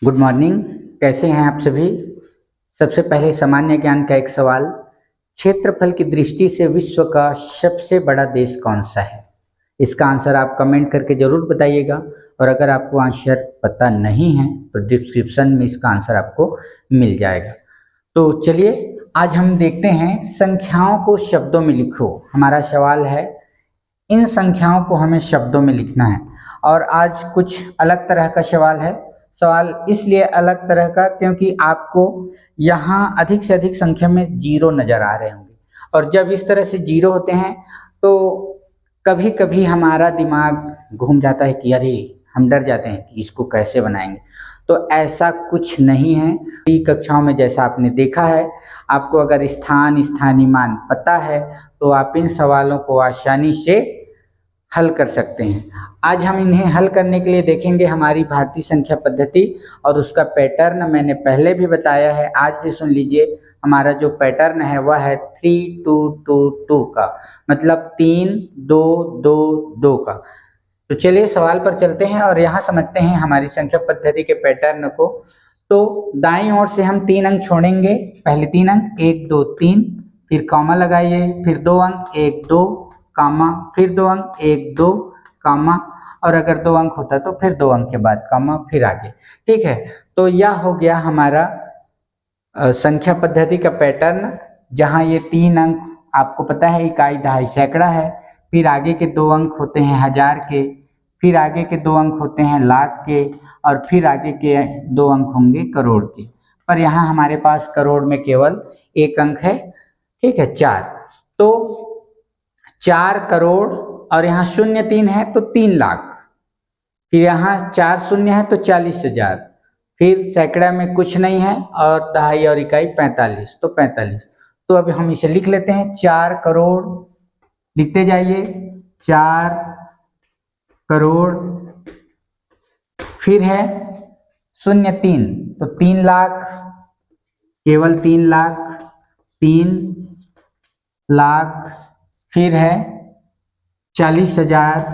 Good morning. कैसे हैं आप सभी। सबसे पहले सामान्य ज्ञान का एक सवाल। क्षेत्रफल की दृष्टि से विश्व का सबसे बड़ा देश कौन सा है। इसका आंसर आप कमेंट करके ज़रूर बताइएगा, और अगर आपको आंसर पता नहीं है तो डिस्क्रिप्शन में इसका आंसर आपको मिल जाएगा। तो चलिए आज हम देखते हैं संख्याओं को शब्दों में लिखो। हमारा सवाल है इन संख्याओं को हमें शब्दों में लिखना है। और आज कुछ अलग तरह का सवाल इसलिए अलग तरह का क्योंकि आपको यहाँ अधिक से अधिक संख्या में जीरो नज़र आ रहे होंगे, और जब इस तरह से जीरो होते हैं तो कभी कभी हमारा दिमाग घूम जाता है कि अरे हम डर जाते हैं कि इसको कैसे बनाएंगे। तो ऐसा कुछ नहीं है। कक्षाओं में जैसा आपने देखा है, आपको अगर स्थानीय मान पता है तो आप इन सवालों को आसानी से हल कर सकते हैं। आज हम इन्हें हल करने के लिए देखेंगे हमारी भारतीय संख्या पद्धति और उसका पैटर्न मैंने पहले भी बताया है। आज भी सुन लीजिए, हमारा जो पैटर्न है वह है 3-2-2-2 का, मतलब 3-2-2-2 का। तो चलिए सवाल पर चलते हैं और यहाँ समझते हैं हमारी संख्या पद्धति के पैटर्न को। तो दाईं ओर से हम 3 अंक छोड़ेंगे। पहले 3 अंक 1 2 3, फिर कॉमा लगाइए, फिर 2 अंक 1 2 कामा, फिर 2 अंक 1 2 कामा, और अगर 2 अंक होता तो फिर 2 अंक के बाद कामा, फिर आगे। ठीक है, तो यह हो गया हमारा संख्या पद्धति का पैटर्न, जहाँ ये 3 अंक आपको पता है इकाई दहाई सैकड़ा है, फिर आगे के 2 अंक होते हैं हजार के, फिर आगे के 2 अंक होते हैं लाख के, और फिर आगे के 2 अंक होंगे करोड़ के। पर यहाँ हमारे पास करोड़ में केवल 1 अंक है। ठीक है, 4। तो 4 करोड़, और यहाँ 0 3 है तो 3 लाख, फिर यहाँ 4 शून्य है तो 40,000, फिर सैकड़ा में कुछ नहीं है, और दहाई और इकाई 45, तो 45। तो अब हम इसे लिख लेते हैं 4 करोड़, लिखते जाइए 4 करोड़, फिर है 0 3 तो 3 लाख, केवल 3 लाख, 3 लाख, फिर है 40,000,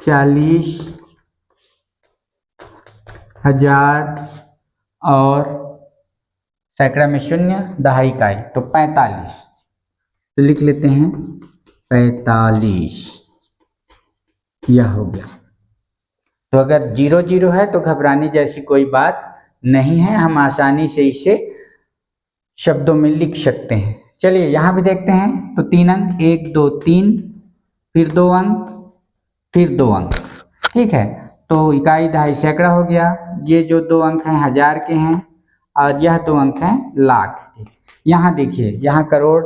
40,000, और सैकड़ा में 0, दहाई इकाई तो 45। तो लिख लेते हैं 45। यह हो गया। तो अगर 0 0 है तो घबराने जैसी कोई बात नहीं है, हम आसानी से इसे शब्दों में लिख सकते हैं। चलिए यहाँ भी देखते हैं। तो 3 अंक 1 2 3, फिर 2 अंक, फिर 2 अंक। ठीक है, तो इकाई दहाई सैकड़ा हो गया। ये जो 2 अंक हैं हजार के हैं, और यह 2 अंक हैं लाख के। यहाँ देखिए, यहाँ करोड़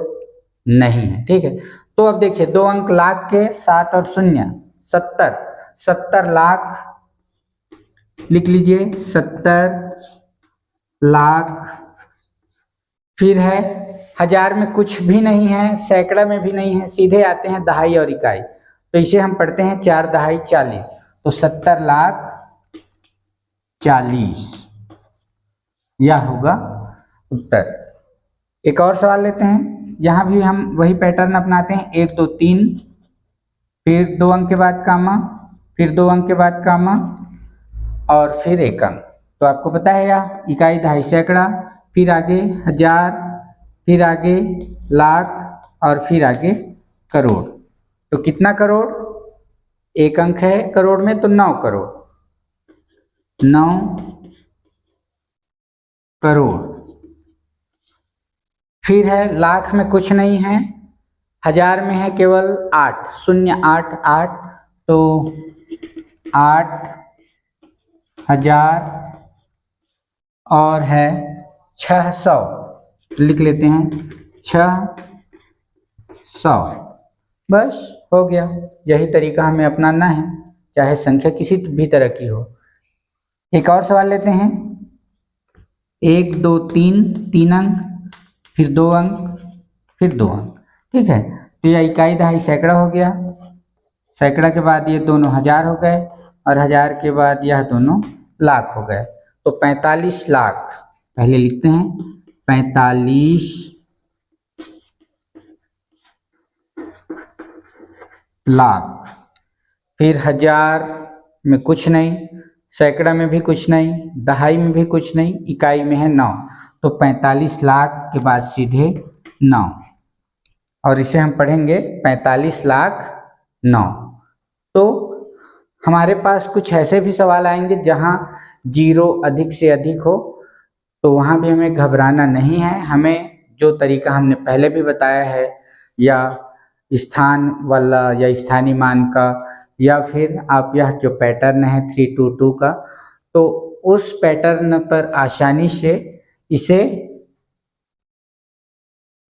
नहीं है। ठीक है, तो अब देखिए 2 अंक लाख के, 7 और 0 70, 70 लाख, लिख लीजिए 70 लाख, फिर है हजार में कुछ भी नहीं है, सैकड़ा में भी नहीं है, सीधे आते हैं दहाई और इकाई। तो इसे हम पढ़ते हैं 4 दहाई 40, तो 70 लाख 40, यह होगा उत्तर। एक और सवाल लेते हैं। यहाँ भी हम वही पैटर्न अपनाते हैं। 1 2 3, फिर 2 अंक के बाद कामा, फिर 2 अंक के बाद कामा, और फिर 1 अंक। तो आपको पता है यह इकाई दहाई सैकड़ा, फिर आगे हजार, फिर आगे लाख, और फिर आगे करोड़। तो कितना करोड़, 1 अंक है करोड़ में, तो 9 करोड़, 9 करोड़। फिर है लाख में कुछ नहीं है, हजार में है केवल 8, 0 8 8, तो 8,000, और है 600, लिख लेते हैं 600। बस हो गया। यही तरीका हमें अपनाना है, चाहे संख्या किसी भी तरह की हो। एक और सवाल लेते हैं। 1 2 3, 3 अंक, फिर 2 अंक, फिर 2 अंक। ठीक है, तो यह इकाई दहाई सैकड़ा हो गया। सैकड़ा के बाद ये दोनों हजार हो गए, और हजार के बाद यह दोनों लाख हो गए। तो 45 लाख, पहले लिखते हैं 45 लाख, फिर हजार में कुछ नहीं, सैकड़ा में भी कुछ नहीं, दहाई में भी कुछ नहीं, इकाई में है 9, तो 45 लाख के बाद सीधे 9, और इसे हम पढ़ेंगे 45 लाख 9। तो हमारे पास कुछ ऐसे भी सवाल आएंगे जहां जीरो अधिक से अधिक हो, तो वहां भी हमें घबराना नहीं है। हमें जो तरीका हमने पहले भी बताया है, या स्थान वाला या स्थानीय मान का, या फिर आप यह जो पैटर्न है 322 का, तो उस पैटर्न पर आसानी से इसे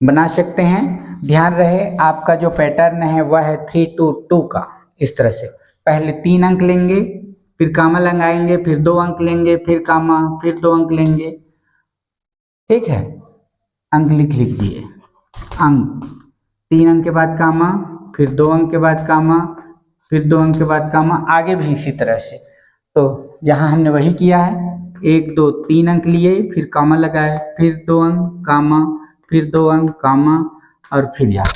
बना सकते हैं। ध्यान रहे आपका जो पैटर्न है वह है 322 का। इस तरह से पहले 3 अंक लेंगे, फिर कामा लगाएंगे, फिर 2 अंक लेंगे, फिर कामा, फिर 2 अंक लेंगे। ठीक है, अंक लिख लीजिए। अंक 3 अंक के बाद कामा, फिर 2 अंक के बाद कामा, फिर 2 अंक के बाद कामा, आगे भी इसी तरह से। तो यहाँ हमने वही किया है, 1 2 3 अंक लिए, फिर कामा लगाए, फिर 2 अंक कामा, फिर 2 अंक कामा, और फिर यहाँ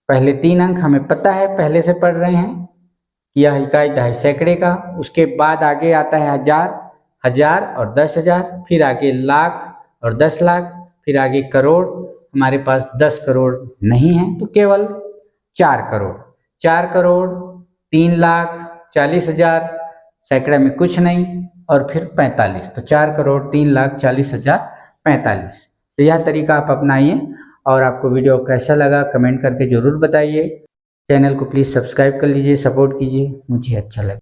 पहले 3 अंक हमें पता है, पहले से पढ़ रहे हैं कि यह इकाई दहाई सैकड़े का। उसके बाद आगे आता है हजार, हजार और 10,000, फिर आगे लाख और 10 लाख, फिर आगे करोड़। हमारे पास 10 करोड़ नहीं है, तो केवल 4 करोड़। 4 करोड़ 3,40,000, सैकड़ा में कुछ नहीं, और फिर 45, तो 4 करोड़ 3,40,000 45। तो यह तरीका आप अपनाइए, और आपको वीडियो कैसा लगा कमेंट करके ज़रूर बताइए। चैनल को प्लीज़ सब्सक्राइब कर लीजिए, सपोर्ट कीजिए, मुझे अच्छा लगे।